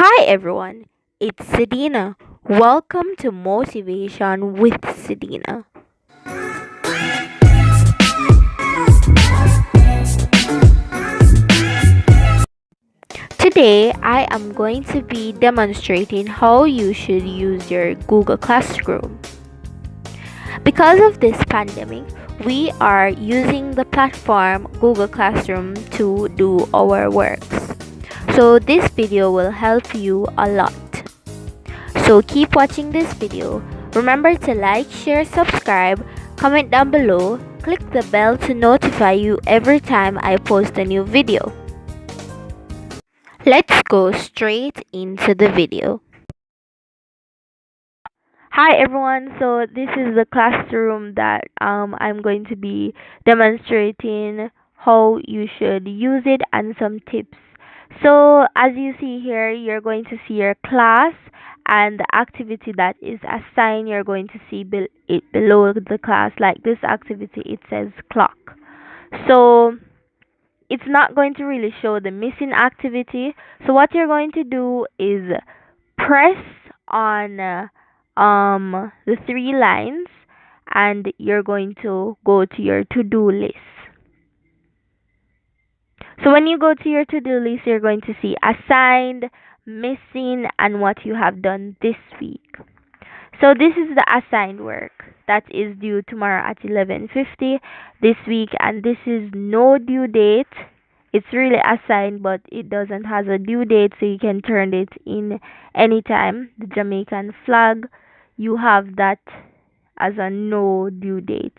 Hi everyone, it's Sydena. Welcome to Motivation with Sydena. Today I am going to be demonstrating how you should use your Google Classroom. Because of this pandemic, we are using the platform Google Classroom to do our works. So this video will help you a lot. So keep watching this video. Remember to like, share, subscribe, comment down below, click the bell to notify you every time I post a new video. Let's go straight into the video. Hi everyone, so this is the classroom that I'm going to be demonstrating how you should use it and some tips. So as you see here, you're going to see your class and the activity that is assigned. You're going to see it below the class, like this activity, it says clock. So it's not going to really show the missing activity. So what you're going to do is press on the three lines and you're going to go to your to-do list. So when you go to your to-do list, you're going to see assigned, missing, and what you have done this week. So this is the assigned work that is due tomorrow at 11:50 this week, and this is no due date. It's really assigned, but it doesn't have a due date, so you can turn it in anytime. The Jamaican flag, you have that as a no due date,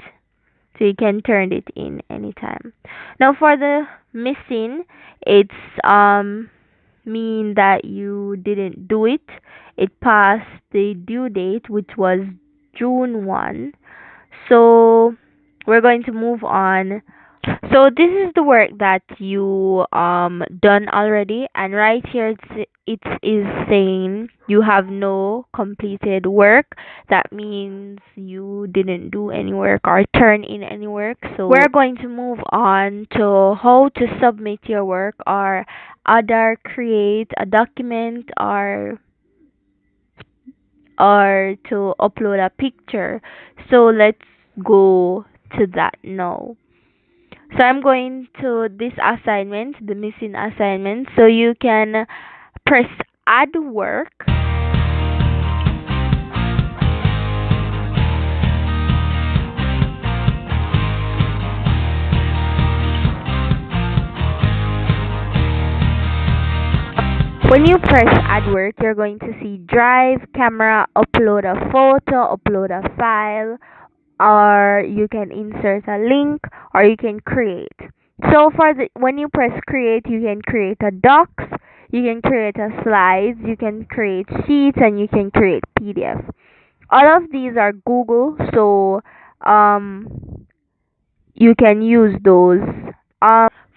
so you can turn it in anytime. Now for the missing, it's mean that you didn't do it. It passed the due date, which was June 1. So we're going to move on. So this is the work that you done already, and right here it is saying you have no completed work. That means you didn't do any work or turn in any work. So we're going to move on to how to submit your work or other create a document or to upload a picture. So let's go to that now. So I'm going to this assignment, the missing assignment. So you can press add work. When you press add work, you're going to see drive, camera, upload a photo, upload a file, or you can insert a link, or you can create. So for the when you press create, you can create a docs, you can create a slides, you can create sheets, and you can create PDF. All of these are Google, so you can use those.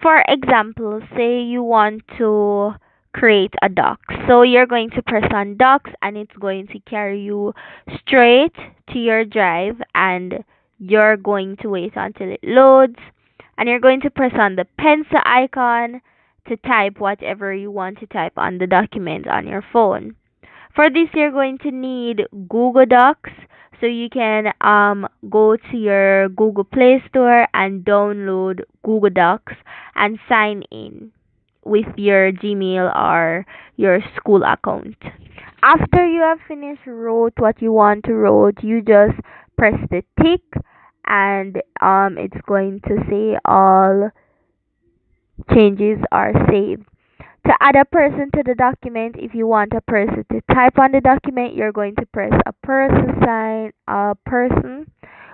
For example, say you want to create a doc. So you're going to press on docs and it's going to carry you straight to your drive, and you're going to wait until it loads, and you're going to press on the pencil icon to type whatever you want to type on the document on your phone. For this, you're going to need Google Docs. So you can go to your Google Play Store and download Google Docs and sign in with your Gmail or your school account. After you have finished wrote what you want to wrote, you just press the tick and it's going to say all changes are saved. To add a person to the document, if you want a person to type on the document, you're going to press a person sign, a person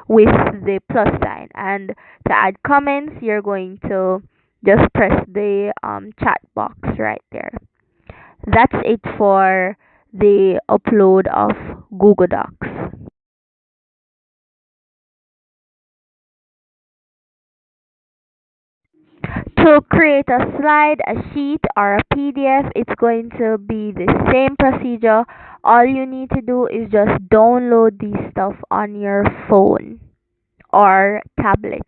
with the plus sign. And to add comments, you're going to just press the chat box right there. That's it for the upload of Google Docs. To create a slide, a sheet, or a PDF, it's going to be the same procedure. All you need to do is just download this stuff on your phone or tablet.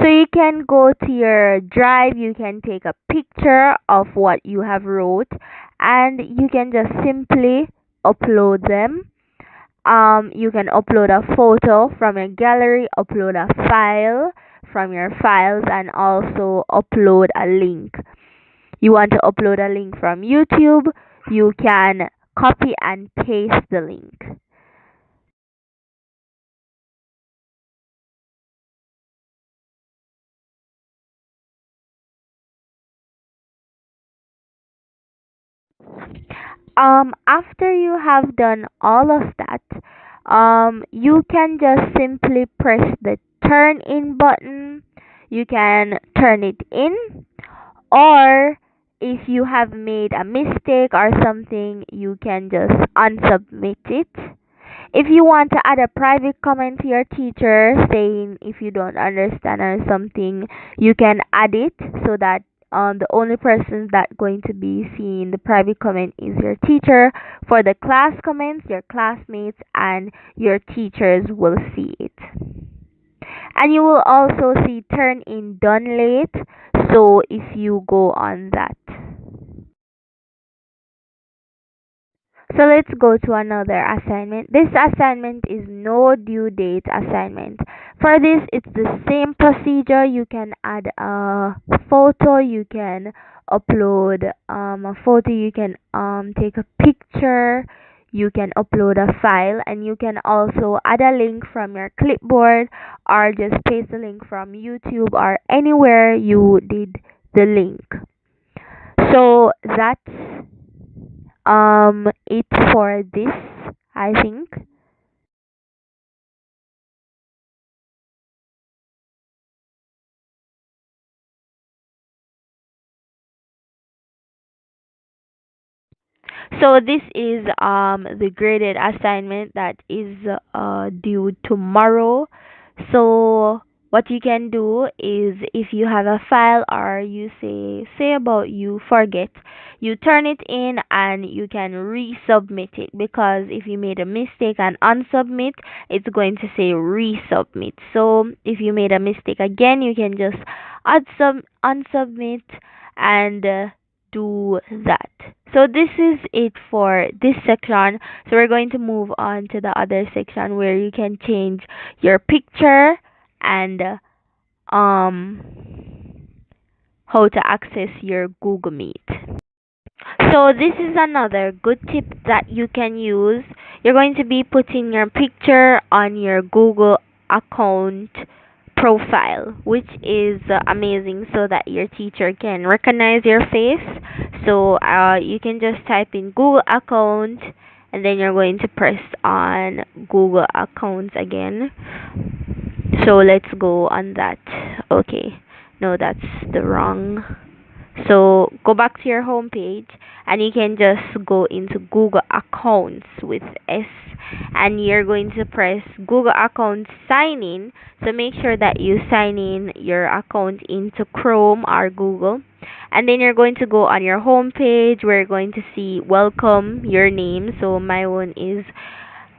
So you can go to your drive, you can take a picture of what you have wrote, and you can just simply upload them. You can upload a photo from your gallery, upload a file from your files, and also upload a link. You want to upload a link from YouTube, you can copy and paste the link. After you have done all of that, you can just simply press the turn in button. You can turn it in, or if you have made a mistake or something, you can just unsubmit it. If you want to add a private comment to your teacher saying if you don't understand or something, you can add it so that the only person that going to be seeing the private comment is your teacher. For the class comments, your classmates and your teachers will see it. And you will also see turn in done late. So if you go on that. So let's go to another assignment. This assignment is no due date assignment. For this, it's the same procedure. You can add a photo, you can upload a photo, you can take a picture, you can upload a file, and you can also add a link from your clipboard or just paste the link from YouTube or anywhere you did the link. So that's it for this, I think. So this is the graded assignment that is due tomorrow. So what you can do is if you have a file or you say about you forget, you turn it in and you can resubmit it, because if you made a mistake and unsubmit, it's going to say resubmit. So if you made a mistake again, you can just unsubmit and do that. So this is it for this section. So we're going to move on to the other section where you can change your picture and how to access your Google Meet. So this is another good tip that you can use. You're going to be putting your picture on your Google account profile, which is amazing so that your teacher can recognize your face. So you can just type in Google account and then you're going to press on Google accounts again. So let's go on that. Okay. No, that's the wrong. So go back to your home page and you can just go into Google Accounts with S, and you're going to press Google Account sign in. So make sure that you sign in your account into Chrome or Google. And then you're going to go on your home page. We're going to see welcome your name. So my one is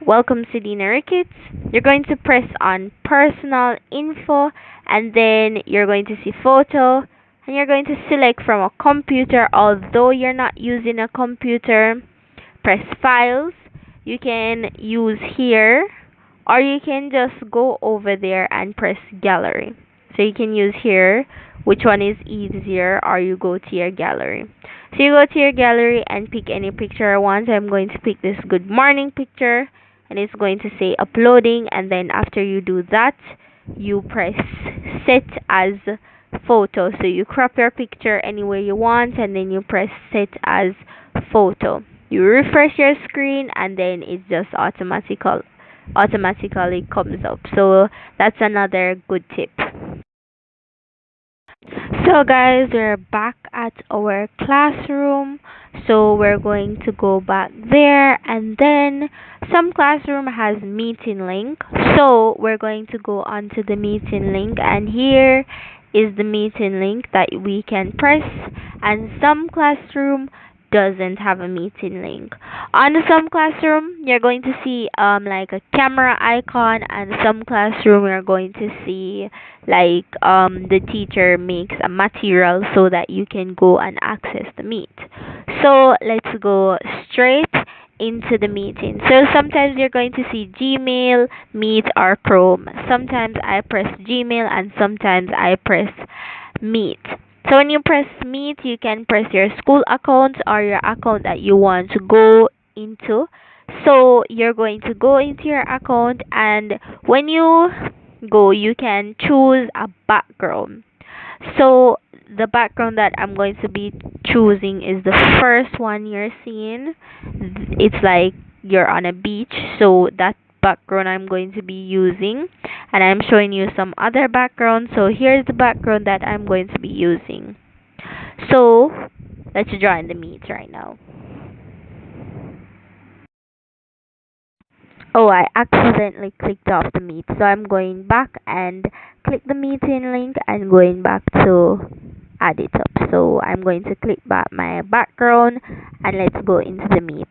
welcome Sydena Ricketts. You're going to press on personal info and then you're going to see photo and you're going to select from a computer. Although you're not using a computer, press files. You can use here or you can just go over there and press gallery. So you can use here, which one is easier, or you go to your gallery. So you go to your gallery and pick any picture I want. I'm going to pick this good morning picture and it's going to say uploading, and then after you do that you press set as photo. So you crop your picture anywhere you want and then you press set as photo. You refresh your screen and then it just automatically comes up. So that's another good tip. So guys, we're back at our classroom. So we're going to go back there, and then some classroom has meeting link. So we're going to go onto the meeting link, and here is the meeting link that we can press. And some classroom doesn't have a meeting link. On some classroom, you're going to see like a camera icon, and some classroom you're going to see like the teacher makes a material so that you can go and access the meet. So let's go straight into the meeting. So sometimes you're going to see Gmail, Meet, or Chrome. Sometimes I press Gmail and sometimes I press Meet. So when you press Meet, you can press your school account or your account that you want to go into. So you're going to go into your account, and when you go, you can choose a background. So the background that I'm going to be choosing is the first one you're seeing. It's like you're on a beach, so that background I'm going to be using. And I'm showing you some other background. So here's the background that I'm going to be using. So let's join the meet right now. Oh, I accidentally clicked off the meet. So I'm going back and click the meeting link and going back to add it up. So I'm going to click back my background and let's go into the meet.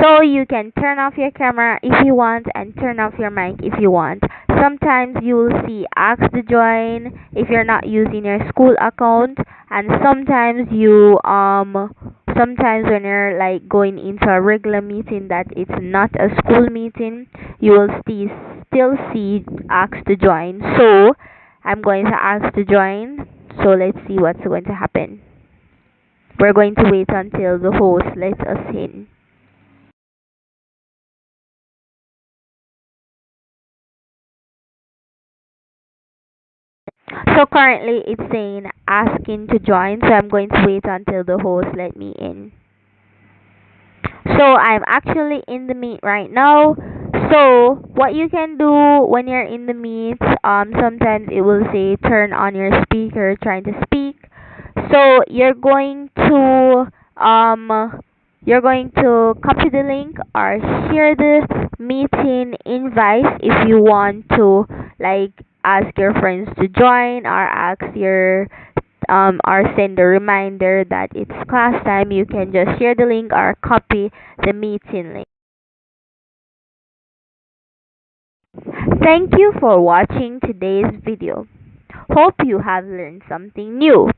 So you can turn off your camera if you want and turn off your mic if you want. Sometimes you will see ask to join if you're not using your school account, and sometimes when you're like going into a regular meeting that it's not a school meeting, you will still see ask to join. So I'm going to ask to join. So let's see what's going to happen. We're going to wait until the host lets us in. So currently it's saying asking to join, so I'm going to wait until the host let me in. So I'm actually in the meet right now. So what you can do when you're in the meet, sometimes it will say turn on your speaker trying to speak. So you're going to copy the link or share the meeting invite if you want to like ask your friends to join or ask your or send a reminder that it's class time. You can just share the link or copy the meeting link. Thank you for watching today's video. Hope you have learned something new.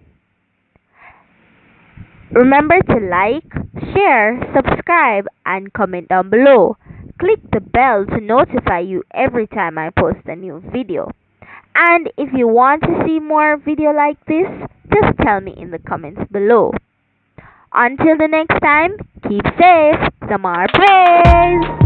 Remember to like, share, subscribe, and comment down below. Click the bell to notify you every time I post a new video. And if you want to see more video like this, just tell me in the comments below. Until the next time, keep safe. Samar praise.